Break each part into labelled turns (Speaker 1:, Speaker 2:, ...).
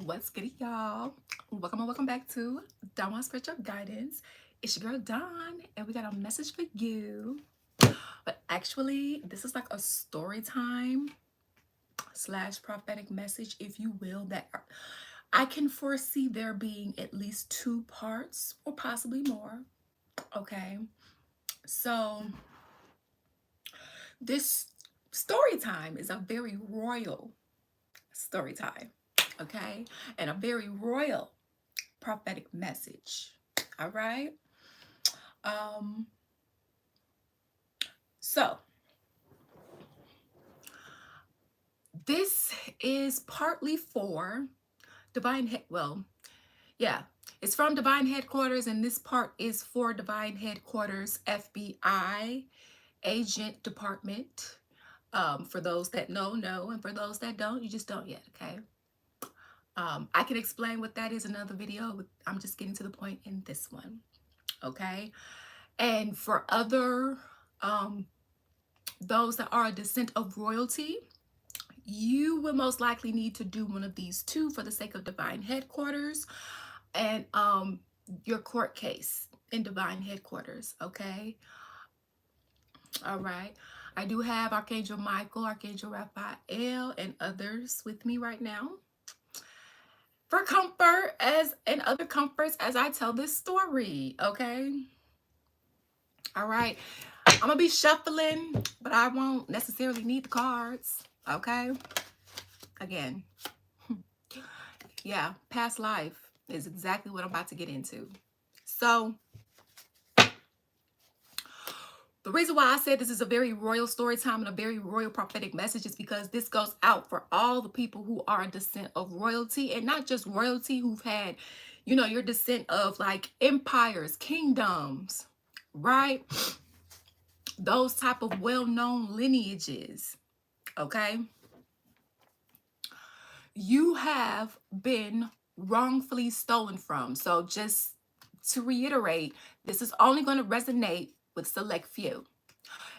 Speaker 1: What's good, y'all? Welcome and welcome back to Dawn Spiritual Guidance. It's your girl Dawn, and we got a message for you. But actually, this is like a story time slash prophetic message, if you will, that I can foresee there being at least two parts or possibly more. Okay, so this story time is a very royal story time. Okay, and a very royal prophetic message. All right. Um, so this is partly for yeah, it's from Divine Headquarters, and this part is for Divine Headquarters FBI Agent Department. For those that know, and for those that don't, you just don't yet, okay? I can explain what that is in another video, but I'm just getting to the point in this one, okay? And for other those that are a descent of royalty, you will most likely need to do one of these two for the sake of Divine Headquarters and your court case in Divine Headquarters, okay? All right. I do have Archangel Michael, Archangel Raphael, and others with me right now for comfort and other comforts as I tell this story, okay? All right. I'm gonna be shuffling, but I won't necessarily need the cards, okay? Again, yeah, past life is exactly what I'm about to get into. So the reason why I said this is a very royal story time and a very royal prophetic message is because this goes out for all the people who are a descent of royalty, and not just royalty, who've had, your descent of like empires, kingdoms, right? Those type of well-known lineages, okay? You have been wrongfully stolen from. So just to reiterate, this is only going to resonate with select few.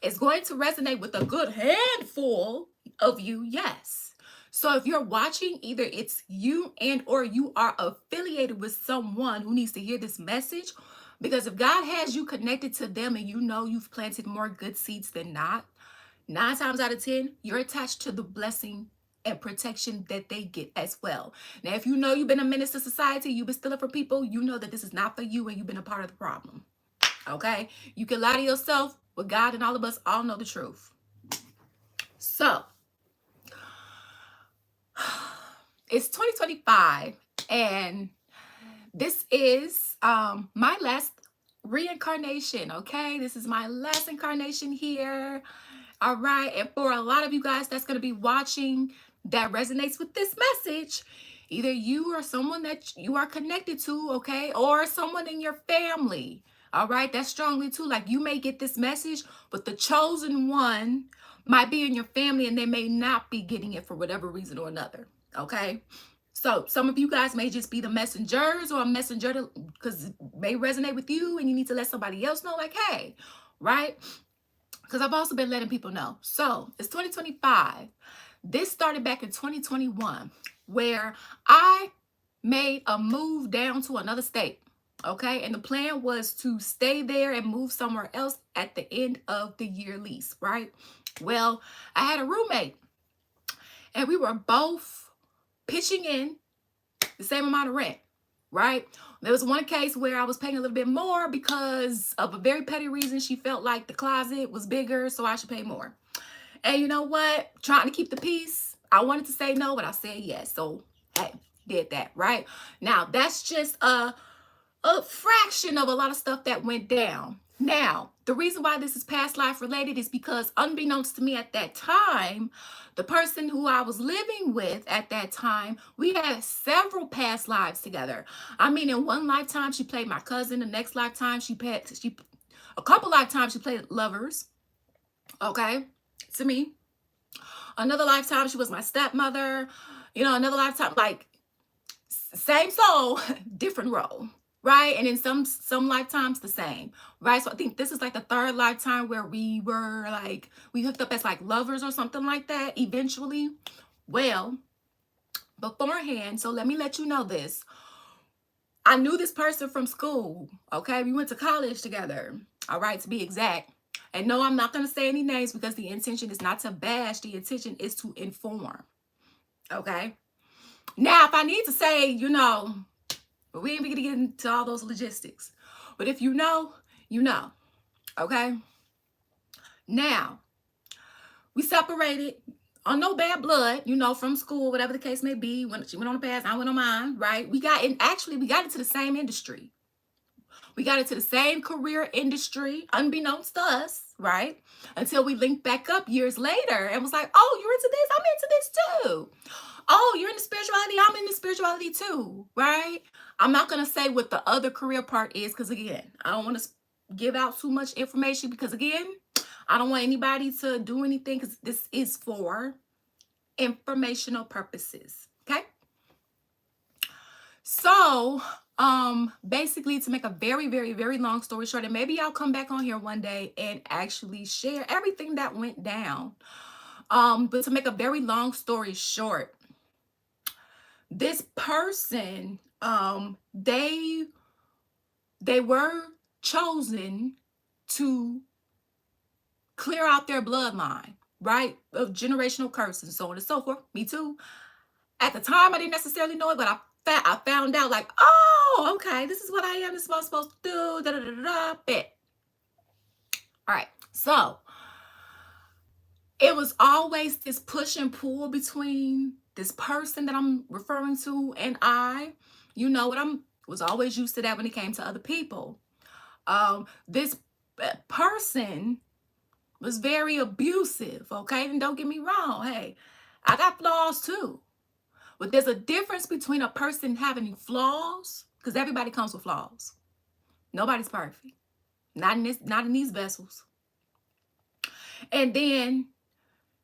Speaker 1: It's going to resonate with a good handful of you, yes. So if you're watching, either it's you and or you are affiliated with someone who needs to hear this message, because if God has you connected to them and you know you've planted more good seeds than not, 9 times out of 10, you're attached to the blessing and protection that they get as well. Now, if you know you've been a menace to society, you've been stealing from people, you know that this is not for you and you've been a part of the problem. Okay? You can lie to yourself, but God and all of us all know the truth. So, it's 2025, and this is my last reincarnation, okay? This is my last incarnation here. All right. And for a lot of you guys that's going to be watching that resonates with this message, either you or someone that you are connected to, okay, or someone in your family, all right, that's strongly too. Like, you may get this message, but the chosen one might be in your family and they may not be getting it for whatever reason or another, okay? So some of you guys may just be the messengers, or a messenger because it may resonate with you and you need to let somebody else know, like, hey, right? Because I've also been letting people know. So it's 2025. This started back in 2021, where I made a move down to another state. Okay. And the plan was to stay there and move somewhere else at the end of the year lease. Right. Well, I had a roommate and we were both pitching in the same amount of rent. Right. There was one case where I was paying a little bit more because of a very petty reason. She felt like the closet was bigger, so I should pay more. And you know what? Trying to keep the peace. I wanted to say no, but I said yes. So, hey, did that, right? Now, that's just a fraction of a lot of stuff that went down. Now, the reason why this is past life related is because, unbeknownst to me at that time, the person who I was living with at that time, we had several past lives together. I mean, in one lifetime, she played my cousin. The next lifetime, a couple lifetimes, she played lovers, okay, to me. Another lifetime, she was my stepmother. Another lifetime, like, same soul, different role. Right. And in some lifetimes the same. Right. So I think this is like the third lifetime where we were we hooked up as like lovers or something like that eventually. Well, beforehand. So let me let you know this. I knew this person from school. Okay, we went to college together. All right, to be exact. And no, I'm not going to say any names because the intention is not to bash. The intention is to inform. Okay. Now, if I need to say, we ain't going to get into all those logistics. But if you know, you know. Okay. Now, we separated on no bad blood, from school, whatever the case may be. When she went on the path, I went on mine, right? We got into the same industry. We got into the same career industry, unbeknownst to us, right? Until we linked back up years later and was like, oh, you're into this? I'm into this too. Oh, you're into spirituality? I'm into spirituality too, right? I'm not going to say what the other career part is because, again, I don't want to give out too much information because, again, I don't want anybody to do anything because this is for informational purposes, okay? So, basically, to make a very, very, very long story short, and maybe I'll come back on here one day and actually share everything that went down. But to make a very long story short, this person, they were chosen to clear out their bloodline, right? Of generational curses, so on and so forth. Me too. At the time, I didn't necessarily know it, but I found out like, oh, okay, this is what I am. This is what I'm supposed to do. Da da da da. Bet. All right. So it was always this push and pull between this person that I'm referring to and I. You know what? Was always used to that when it came to other people. This person was very abusive, okay? And don't get me wrong. Hey, I got flaws too. But there's a difference between a person having flaws, because everybody comes with flaws. Nobody's perfect. Not in these vessels. And then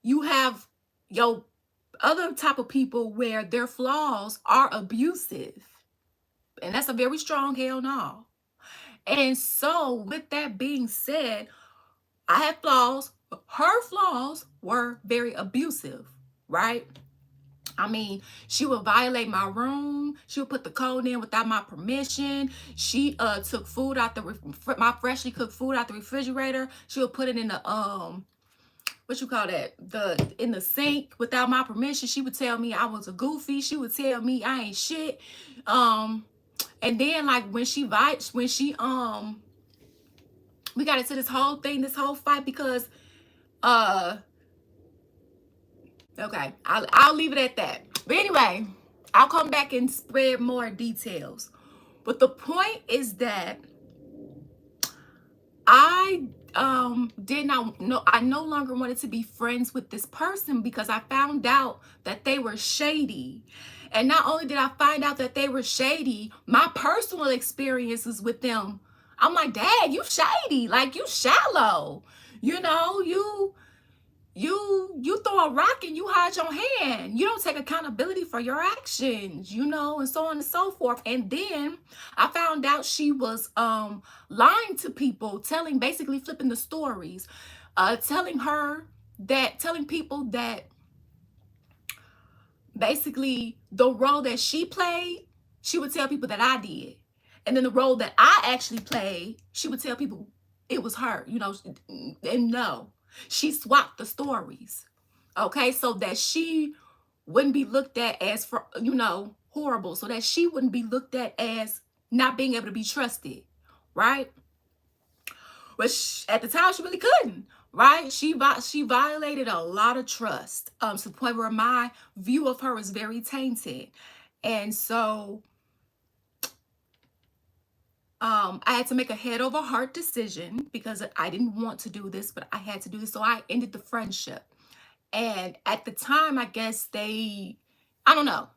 Speaker 1: you have your other type of people where their flaws are abusive. And that's a very strong hell no. And so with that being said, I had flaws. Her flaws were very abusive, right? I mean, she would violate my room. She would put the code in without my permission. She took food out my freshly cooked food out the refrigerator. She would put it in the in the sink without my permission. She would tell me I was a goofy. She would tell me I ain't shit. And then like when we got into this whole fight because okay, I'll leave it at that. But anyway, I'll come back and spread more details. But the point is that I did not know, I no longer wanted to be friends with this person because I found out that they were shady. And not only did I find out that they were shady, my personal experiences with them, I'm like, Dad, you shady, like you shallow. You throw a rock and you hide your hand. You don't take accountability for your actions, and so on and so forth. And then I found out she was lying to people, basically flipping the stories, telling people that basically the role that she played, she would tell people that I did. And then the role that I actually played, she would tell people it was her, and no. She swapped the stories, okay, so that she wouldn't be looked at as, horrible, so that she wouldn't be looked at as not being able to be trusted, right? But at the time, she really couldn't, right? She violated a lot of trust, to the point where my view of her is very tainted. And so I had to make a head over heart decision because I didn't want to do this, but I had to do this. So I ended the friendship. And at the time, I guess I don't know.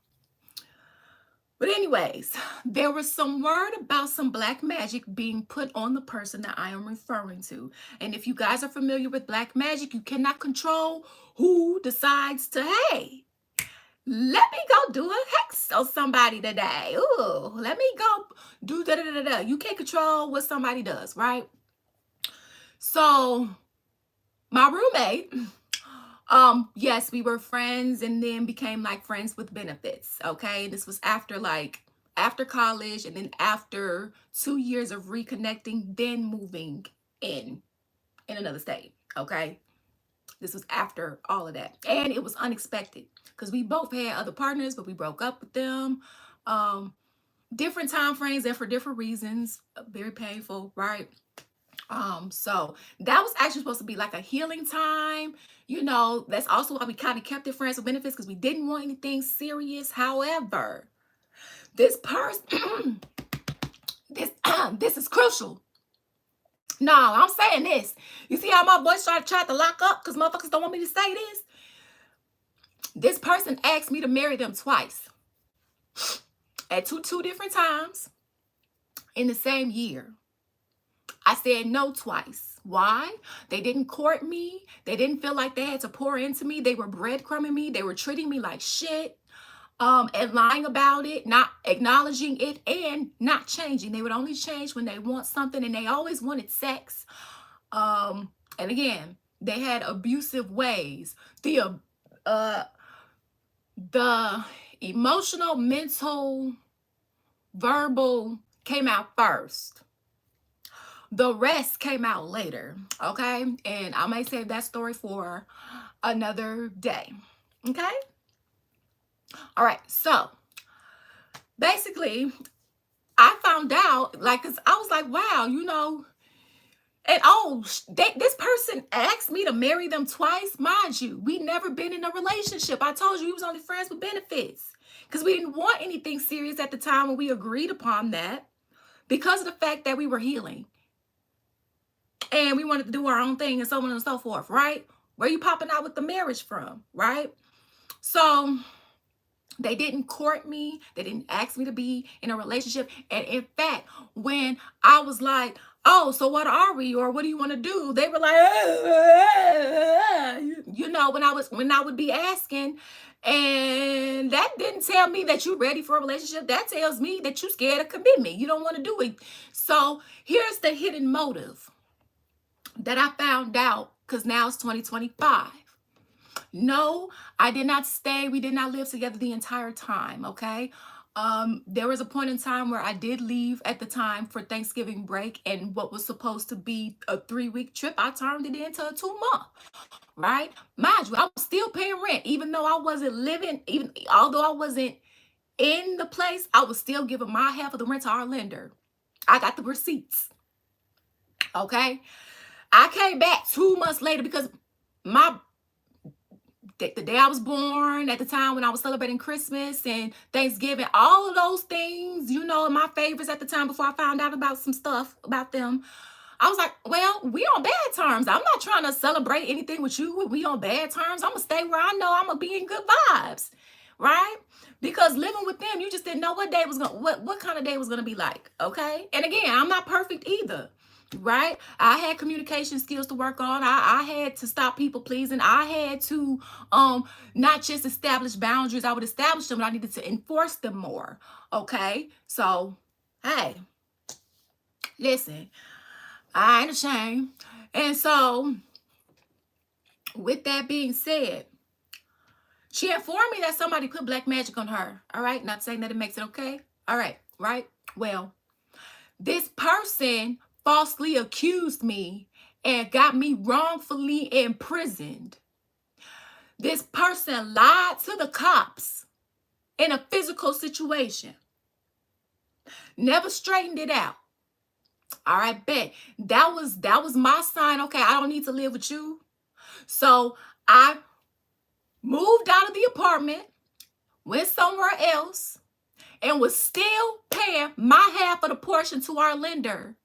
Speaker 1: But anyways, there was some word about some black magic being put on the person that I am referring to. And if you guys are familiar with black magic, you cannot control who decides to, hey, let me go do a hex on somebody today. Ooh, let me go do da-da-da-da. You can't control what somebody does, right? So my roommate Yes, we were friends and then became like friends with benefits. Okay. This was after after college and then after 2 years of reconnecting, then moving in another state. Okay. This was after all of that. And it was unexpected because we both had other partners, but we broke up with them. Um, Different time frames and for different reasons. Very painful, right? So that was actually supposed to be like a healing time. That's also why we kind of kept it friends with benefits because we didn't want anything serious. However, this person, this is crucial. No, I'm saying this. You see how my voice tried to lock up because motherfuckers don't want me to say this? This person asked me to marry them twice at two different times in the same year. I said no twice. Why? They didn't court me. They didn't feel like they had to pour into me. They were breadcrumbing me. They were treating me like shit. And lying about it, not acknowledging it, and not changing. They would only change when they want something, and they always wanted sex. And again, they had abusive ways. The emotional, mental, verbal came out first. The rest came out later, okay? And I may save that story for another day, okay? All right, so basically, I found out, cause I was like, wow, and this person asked me to marry them twice. Mind you, we never been in a relationship. I told you we was only friends with benefits because we didn't want anything serious at the time when we agreed upon that because of the fact that we were healing. And we wanted to do our own thing and so on and so forth, right? Where you popping out with the marriage from, right? So they didn't court me. They didn't ask me to be in a relationship. And in fact, when I was like, oh, so what are we? Or what do you want to do? They were like, when I would be asking, and that didn't tell me that you're ready for a relationship. That tells me that you're scared of commitment. You don't want to do it. So here's the hidden motive that I found out, because now it's 2025. No, I did not stay. We did not live together the entire time, okay? There was a point in time where I did leave at the time for Thanksgiving break, and what was supposed to be a 3-week trip, I turned it into a 2-month, right? Mind you, I was still paying rent, even though I wasn't living, although I wasn't in the place, I was still giving my half of the rent to our lender. I got the receipts, okay? I came back 2 months later because the day I was born, at the time when I was celebrating Christmas and Thanksgiving, all of those things, my favorites at the time before I found out about some stuff about them, I was like, well, we on bad terms. I'm not trying to celebrate anything with you. We on bad terms. I'm going to stay where I know I'm going to be in good vibes, right? Because living with them, you just didn't know what kind of day was going to be like, okay? And again, I'm not perfect either. Right? I had communication skills to work on. I had to stop people pleasing. I had to not just establish boundaries. I would establish them, but I needed to enforce them more. Okay? So, hey, listen, I ain't ashamed. And so, with that being said, she informed me that somebody put black magic on her. All right? Not saying that it makes it okay. All right. Right? Well, this person falsely accused me and got me wrongfully imprisoned. This person lied to the cops in a physical situation. Never straightened it out. All right, bet. That was my sign. Okay, I don't need to live with you. So I moved out of the apartment, went somewhere else, and was still paying my half of the portion to our lender.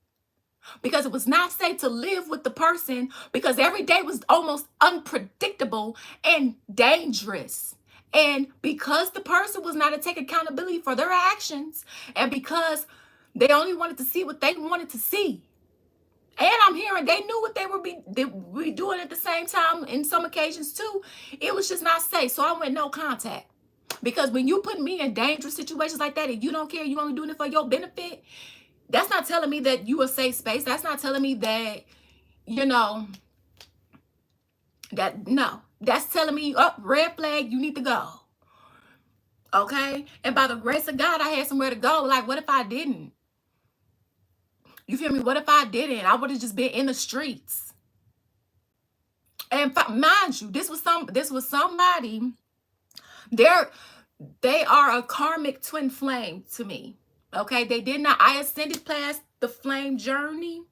Speaker 1: Because it was not safe to live with the person, because every day was almost unpredictable and dangerous. And because the person was not to take accountability for their actions, and because they only wanted to see what they wanted to see. And I'm hearing they knew what they were doing at the same time in some occasions too. It was just not safe. So I went no contact. Because when you put me in dangerous situations like that and you don't care, you only doing it for your benefit, that's not telling me that you a safe space. That's not telling me that, no. That's telling me, up, red flag, you need to go. Okay? And by the grace of God, I had somewhere to go. Like, what if I didn't? You feel me? What if I didn't? I would have just been in the streets. And mind you, this was somebody. They are a karmic twin flame to me. Okay? They did not. I ascended past the flame journey.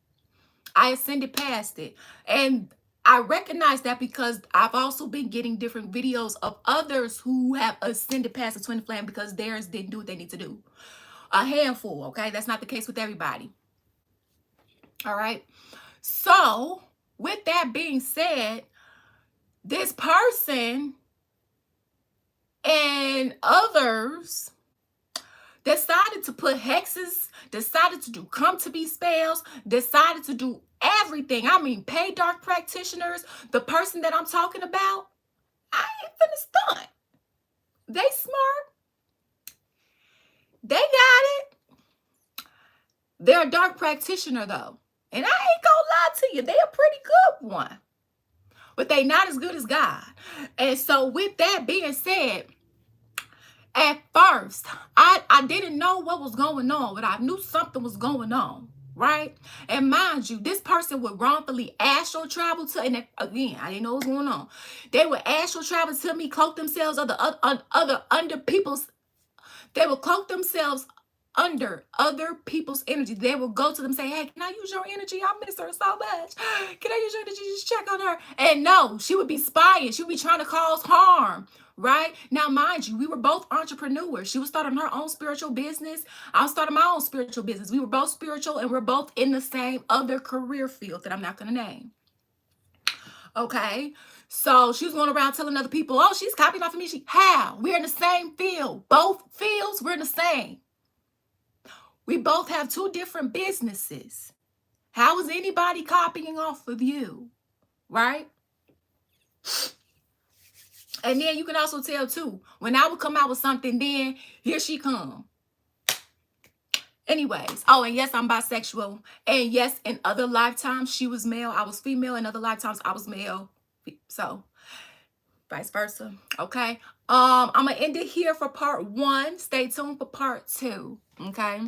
Speaker 1: I ascended past it. And I recognize that because I've also been getting different videos of others who have ascended past the twin flame because theirs didn't do what they need to do. A handful, okay? That's not the case with everybody. All right? So, with that being said, this person and others decided to put hexes, decided to do come to be spells, decided to do everything. I mean, pay dark practitioners. The person that I'm talking about, I ain't finna stunt. They smart. They got it. They're a dark practitioner though. And I ain't gonna lie to you, they a pretty good one. But they not as good as God. And so with that being said, at first, I didn't know what was going on, but I knew something was going on, right? And mind you, this person would wrongfully astral travel to, and again, I didn't know what was going on. They would astral travel to me, cloak themselves under people's, they would cloak themselves under other people's energy. They will go to them, say, hey, can I use your energy? I miss her so much. Can I use your energy? Just check on her. And no, she would be spying. She would be trying to cause harm, right? Now, mind you, we were both entrepreneurs. She was starting her own spiritual business. I was starting my own spiritual business. We were both spiritual and we're both in the same other career field that I'm not going to name. Okay? So she was going around telling other people, oh, she's copying off of me. How? We're in the same field. Both fields, we're in the same. We both have two different businesses. How is anybody copying off of you? Right? And then you can also tell too, when I would come out with something, then here she come. Anyways, oh, and yes, I'm bisexual. And yes, in other lifetimes, she was male. I was female. In other lifetimes, I was male. So, vice versa. Okay. I'm going to end it here for part 1. Stay tuned for part 2. Okay.